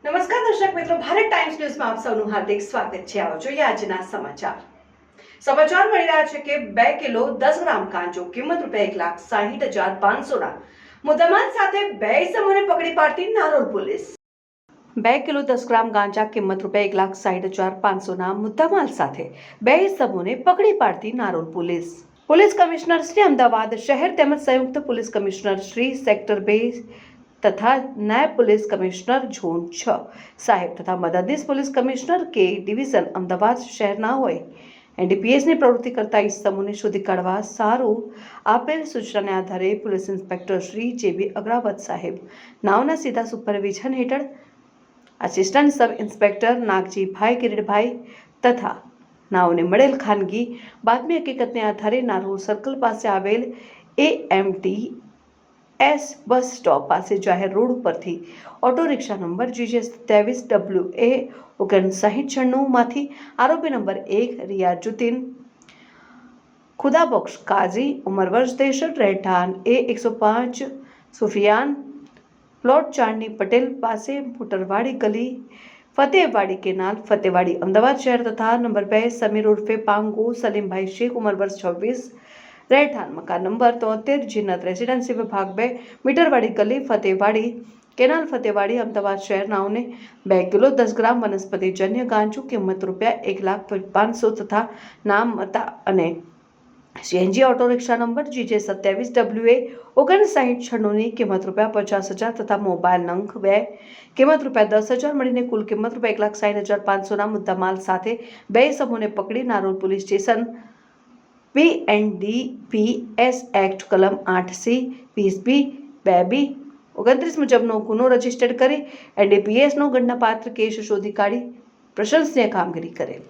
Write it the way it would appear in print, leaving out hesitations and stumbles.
નમસ્કાર દર્શક મિત્રો, ભારત ટાઈમ્સ ન્યૂઝમાં આપ સૌનું હાર્દિક સ્વાગત છે। આવો જોઈએ આજના સમાચાર। સમાચાર મળી રહ્યા છે કે 2 કિલો 10 ગ્રામ ગાંજો કિંમત ₹1,60,500 મુદ્દામાલ સાથે 2 ઇસમોને પકડી પાડતી નારોલ પોલીસ। 2 કિલો 10 ગ્રામ ગાંજા કિંમત ₹1,60,500 મુદ્દામાલ સાથે 2 ઇસમોને પકડી પાડતી Narol police. Police commissioner Shri Ahmedabad શહેર તેમજ સંયુક્ત પોલીસ કમિશનર શ્રી સેક્ટર 2 तथा नायब पुलिस कमिश्नर झोन 6 साहेब तथा मददनीश पुलिस कमिश्नर के डिविजन अमदावाद शहर होय एनडीपीएस ની પ્રવૃત્તિ કરતા ઇસમોને શોધી કાઢવા સારું આપેલ સૂચનાને આધારે પોલીસ ઇન્સ્પેક્ટર શ્રી જેબી અગ્રવત સાહેબ નાઓના સીધા સુપરવિઝન હેઠળ assistant sub inspector Nagjibhai Kiritbhai તથા નાઓને મળેલ ખાનગી બાતમી હકીકતને આધારે નારોલ સર્કલ પાસે આવેલ એએમટી एस बस स्टॉप पास जाहिर रोड परथी auto rickshaw number GJ 27WA 5996 माथी आरोपी नंबर 1 रियाजुद्दीन खुदाबख्श काजी उमर वर्ष 63 રહેઠાણ A105 सुफियान प्लॉट चांदनी पटेल पासे मोटरवाड़ी गली फतेहवाड़ी केनाल फतेहवाड़ी अमदावाद शहर तथा नंबर 2 समीर उर्फे पांगो सलीम भाई शेख उमर वर्ष 26 રહેઠાણ મકાન નંબર 73 જીનત રેસિડેન્સી વિભાગ 2 મીટરવાડી ગલી ફતેહવાડી કેનાલ ફતેહવાડી અમદાવાદ શહેર નાઓને 2 કિલો 10 ગ્રામ વનસ્પતિજન્ય ગાંજો કિંમત ₹1,05,500 તથા નામ મતા અને CNG auto rickshaw number GJ 27WA 5996 ની કિંમત ₹50,000 તથા મોબાઈલ નંગ 2 કિંમત ₹10,000 મળીને કુલ કિંમત ₹1,60,500 ના મુદ્દામાલ સાથે 2 ઇસમોને પકડી Narol police station PNDPS act કલમ 8C 20B 2B 29 મુજબનો ગુનો રજીસ્ટર્ડ કરી એનડીપીએસનો ગણનાપાત્ર કેસ શોધી કાઢી પ્રશંસનીય કામગીરી કરેલ।